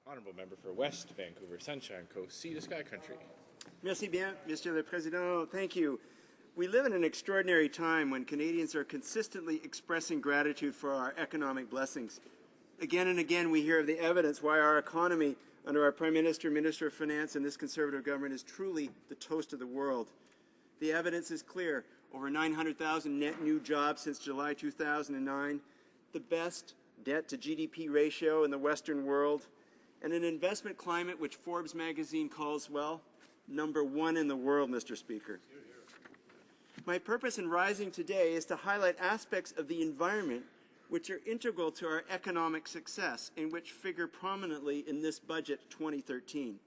Honourable Member for West Vancouver, Sunshine Coast, Sea to Sky Country. Merci bien, Monsieur le Président. Thank you. We live in an extraordinary time when Canadians are consistently expressing gratitude for our economic blessings. Again and again we hear of the evidence why our economy under our Prime Minister, Minister of Finance and this Conservative government is truly the toast of the world. The evidence is clear. Over 900,000 net new jobs since July 2009, the best debt-to-GDP ratio in the Western world, and an investment climate which Forbes magazine calls, well, #1 in the world, Mr. Speaker. My purpose in rising today is to highlight aspects of the environment which are integral to our economic success and which figure prominently in this budget 2013.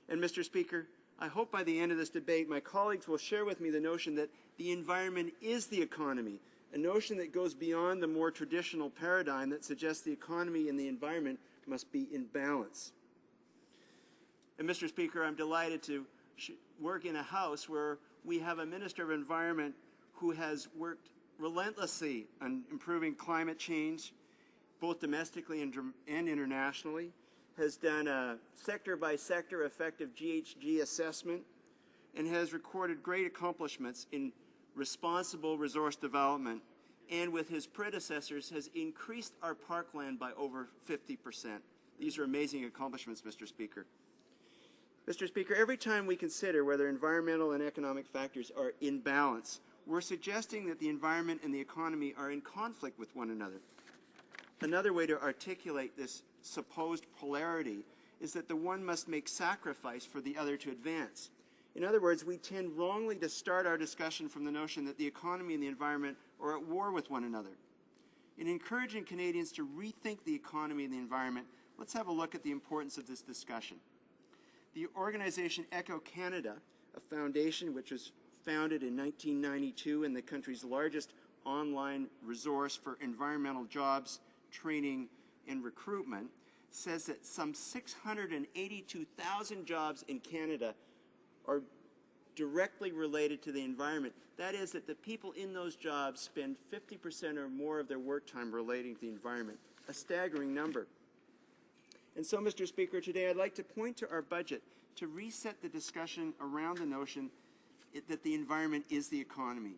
And Mr. Speaker, I hope by the end of this debate my colleagues will share with me the notion that the environment is the economy, a notion that goes beyond the more traditional paradigm that suggests the economy and the environment must be in balance. And Mr. Speaker, I'm delighted to work in a House where we have a Minister of Environment who has worked relentlessly on improving climate change, both domestically and internationally, has done a sector-by-sector effective GHG assessment, and has recorded great accomplishments in responsible resource development, and with his predecessors has increased our parkland by over 50%. These are amazing accomplishments, Mr. Speaker. Mr. Speaker, every time we consider whether environmental and economic factors are in balance, we're suggesting that the environment and the economy are in conflict with one another. Another way to articulate this supposed polarity is that the one must make sacrifice for the other to advance. In other words, we tend wrongly to start our discussion from the notion that the economy and the environment are at war with one another. In encouraging Canadians to rethink the economy and the environment, let's have a look at the importance of this discussion. The organization Echo Canada, a foundation which was founded in 1992 and the country's largest online resource for environmental jobs, training, and recruitment, says that some 682,000 jobs in Canada are directly related to the environment. That is, that the people in those jobs spend 50% or more of their work time relating to the environment, a staggering number. And so, Mr. Speaker, today I'd like to point to our budget to reset the discussion around the notion that the environment is the economy.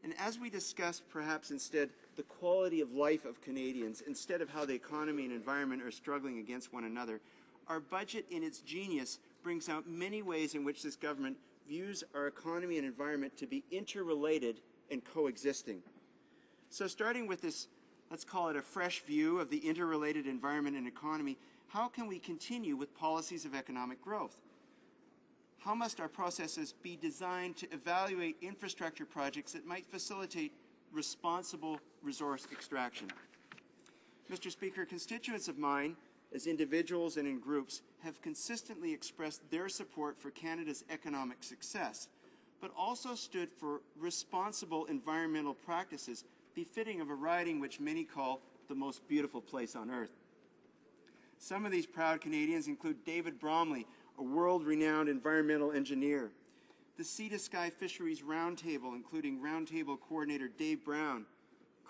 And as we discuss, perhaps instead, the quality of life of Canadians, instead of how the economy and environment are struggling against one another, our budget in its genius brings out many ways in which this government views our economy and environment to be interrelated and coexisting. So starting with this, let's call it a fresh view of the interrelated environment and economy, how can we continue with policies of economic growth? How must our processes be designed to evaluate infrastructure projects that might facilitate responsible resource extraction? Mr. Speaker, constituents of mine, as individuals and in groups, have consistently expressed their support for Canada's economic success, but also stood for responsible environmental practices befitting of a riding which many call the most beautiful place on earth. Some of these proud Canadians include David Bromley, a world-renowned environmental engineer, the Sea to Sky Fisheries Roundtable, including Roundtable Coordinator Dave Brown,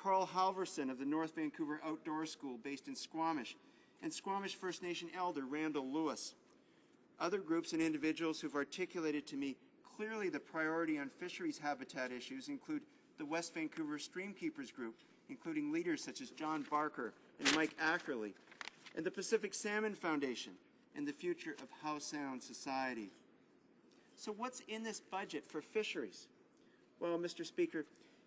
Carl Halverson of the North Vancouver Outdoor School based in Squamish, and Squamish First Nation elder Randall Lewis. Other groups and individuals who've articulated to me clearly the priority on fisheries habitat issues include the West Vancouver Streamkeepers Group, including leaders such as John Barker and Mike Ackerley, and the Pacific Salmon Foundation, and the future of How Sound Society. So what's in this budget for fisheries? Well, Mr. Speaker,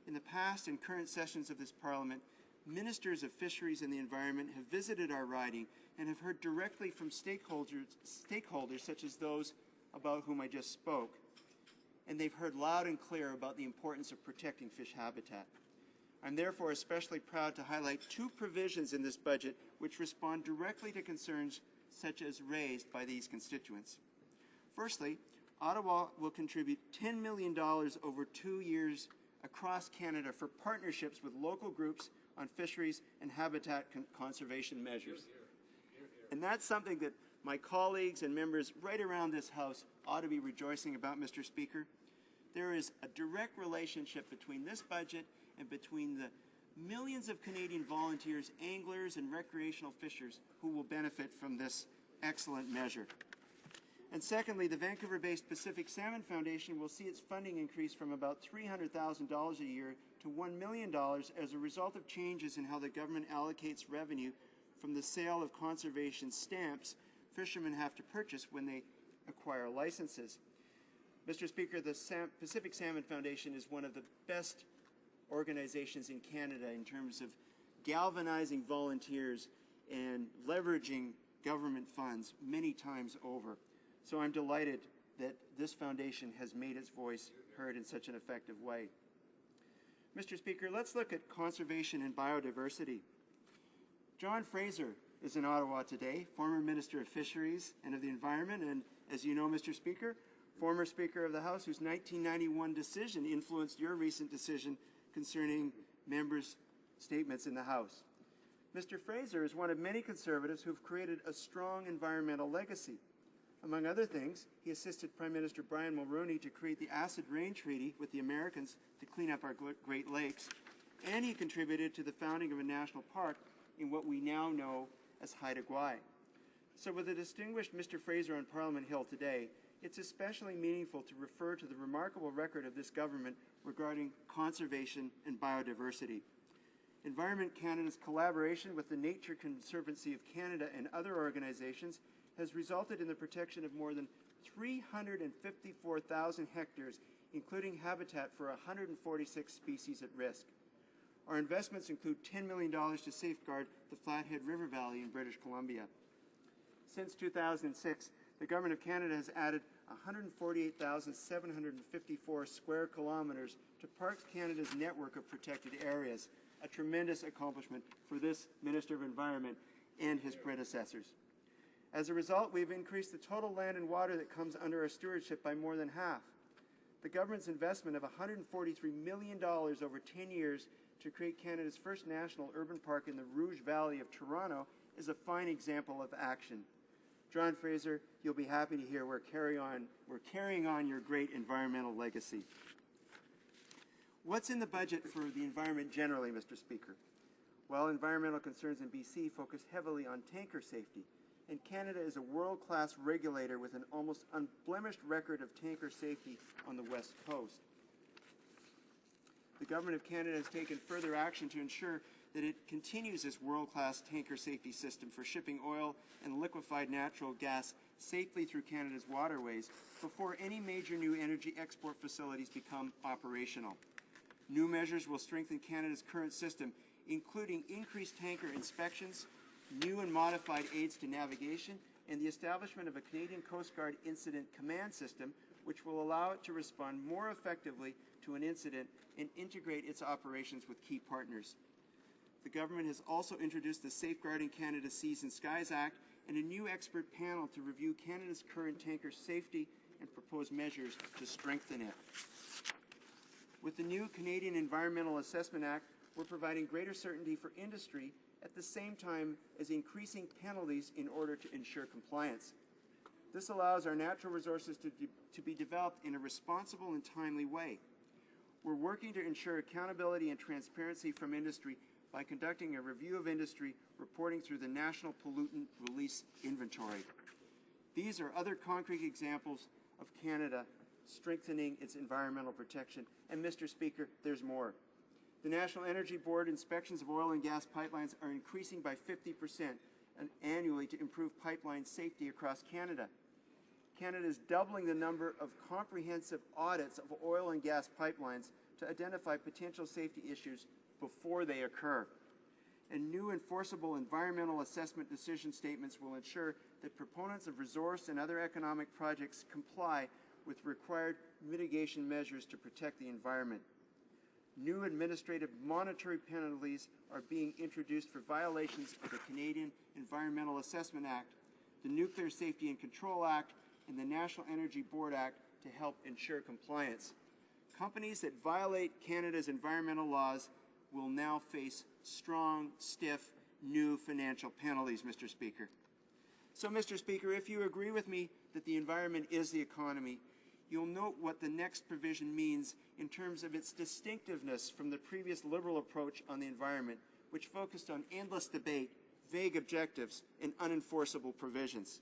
in the past and current sessions of this Parliament, ministers of fisheries and the environment have visited our riding and have heard directly from stakeholders such as those about whom I just spoke. And they've heard loud and clear about the importance of protecting fish habitat. I'm therefore especially proud to highlight two provisions in this budget which respond directly to concerns such as raised by these constituents. Firstly, Ottawa will contribute $10 million over 2 years across Canada for partnerships with local groups on fisheries and habitat conservation measures. And that's something that my colleagues and members right around this House ought to be rejoicing about, Mr. Speaker. There is a direct relationship between this budget and between millions of Canadian volunteers, anglers, and recreational fishers who will benefit from this excellent measure. And secondly, the Vancouver-based Pacific Salmon Foundation will see its funding increase from about $300,000 a year to $1 million as a result of changes in how the government allocates revenue from the sale of conservation stamps fishermen have to purchase when they acquire licenses. Mr. Speaker, the Pacific Salmon Foundation is one of the best organizations in Canada in terms of galvanizing volunteers and leveraging government funds many times over. So I'm delighted that this foundation has made its voice heard in such an effective way. Mr. Speaker, let's look at conservation and biodiversity. John Fraser is in Ottawa today, former Minister of Fisheries and of the Environment, and as you know, Mr. Speaker, former Speaker of the House whose 1991 decision influenced your recent decision concerning members' statements in the House. Mr. Fraser is one of many Conservatives who have created a strong environmental legacy. Among other things, he assisted Prime Minister Brian Mulroney to create the Acid Rain Treaty with the Americans to clean up our Great Lakes, and he contributed to the founding of a national park in what we now know as Haida Gwaii. So with the distinguished Mr. Fraser on Parliament Hill today, it's especially meaningful to refer to the remarkable record of this government regarding conservation and biodiversity. Environment Canada's collaboration with the Nature Conservancy of Canada and other organizations has resulted in the protection of more than 354,000 hectares, including habitat for 146 species at risk. Our investments include $10 million to safeguard the Flathead River Valley in British Columbia. Since 2006, the Government of Canada has added 148,754 square kilometers to Parks Canada's network of protected areas, a tremendous accomplishment for this Minister of Environment and his predecessors. As a result, we've increased the total land and water that comes under our stewardship by more than half. The government's investment of $143 million over 10 years to create Canada's first national urban park in the Rouge Valley of Toronto is a fine example of action. John Fraser, you'll be happy to hear we're carrying on your great environmental legacy. What's in the budget for the environment generally, Mr. Speaker? Well, environmental concerns in BC focus heavily on tanker safety, and Canada is a world-class regulator with an almost unblemished record of tanker safety on the West Coast. The Government of Canada has taken further action to ensure that it continues its world-class tanker safety system for shipping oil and liquefied natural gas safely through Canada's waterways before any major new energy export facilities become operational. New measures will strengthen Canada's current system, including increased tanker inspections, new and modified aids to navigation, and the establishment of a Canadian Coast Guard Incident Command System, which will allow it to respond more effectively to an incident and integrate its operations with key partners. The government has also introduced the Safeguarding Canada Seas and Skies Act and a new expert panel to review Canada's current tanker safety and propose measures to strengthen it. With the new Canadian Environmental Assessment Act, we're providing greater certainty for industry at the same time as increasing penalties in order to ensure compliance. This allows our natural resources to be developed in a responsible and timely way. We're working to ensure accountability and transparency from industry by conducting a review of industry reporting through the National Pollutant Release Inventory. These are other concrete examples of Canada strengthening its environmental protection. And Mr. Speaker, there's more. The National Energy Board inspections of oil and gas pipelines are increasing by 50% annually to improve pipeline safety across Canada. Canada is doubling the number of comprehensive audits of oil and gas pipelines to identify potential safety issues before they occur. And new enforceable environmental assessment decision statements will ensure that proponents of resource and other economic projects comply with required mitigation measures to protect the environment. New administrative monetary penalties are being introduced for violations of the Canadian Environmental Assessment Act, the Nuclear Safety and Control Act, and the National Energy Board Act to help ensure compliance. Companies that violate Canada's environmental laws will now face strong, stiff, new financial penalties, Mr. Speaker. So, Mr. Speaker, if you agree with me that the environment is the economy, you'll note what the next provision means in terms of its distinctiveness from the previous Liberal approach on the environment, which focused on endless debate, vague objectives, and unenforceable provisions.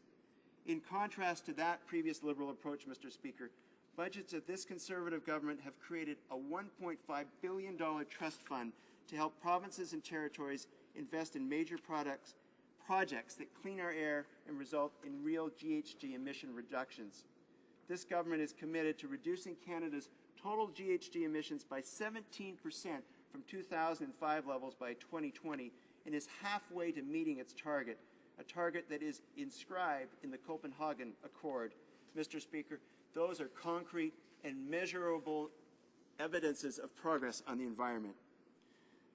In contrast to that previous Liberal approach, Mr. Speaker, budgets of this Conservative government have created a $1.5 billion trust fund to help provinces and territories invest in major projects that clean our air and result in real GHG emission reductions. This government is committed to reducing Canada's total GHG emissions by 17% from 2005 levels by 2020 and is halfway to meeting its target, a target that is inscribed in the Copenhagen Accord. Mr. Speaker, those are concrete and measurable evidences of progress on the environment.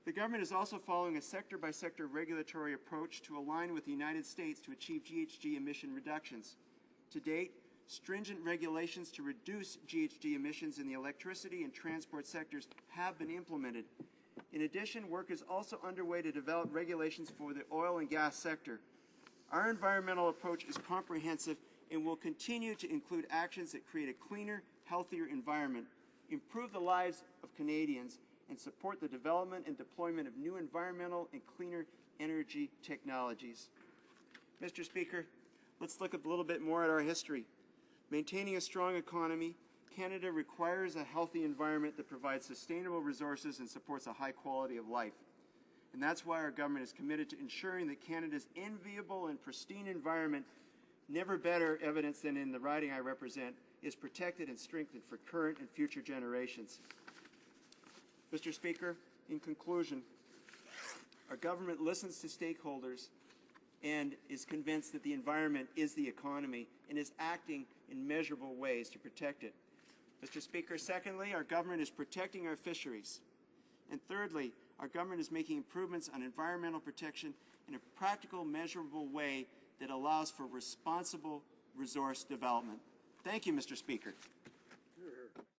The government is also following a sector-by-sector regulatory approach to align with the United States to achieve GHG emission reductions. To date, stringent regulations to reduce GHG emissions in the electricity and transport sectors have been implemented. In addition, work is also underway to develop regulations for the oil and gas sector. Our environmental approach is comprehensive and will continue to include actions that create a cleaner, healthier environment, improve the lives of Canadians, and support the development and deployment of new environmental and cleaner energy technologies. Mr. Speaker, let's look a little bit more at our history. Maintaining a strong economy, Canada requires a healthy environment that provides sustainable resources and supports a high quality of life. And that's why our government is committed to ensuring that Canada's enviable and pristine environment, never better evidenced than in the riding I represent, is protected and strengthened for current and future generations. Mr. Speaker, in conclusion, our government listens to stakeholders and is convinced that the environment is the economy and is acting in measurable ways to protect it. Mr. Speaker, secondly, our government is protecting our fisheries. And thirdly, our government is making improvements on environmental protection in a practical, measurable way that allows for responsible resource development. Thank you, Mr. Speaker.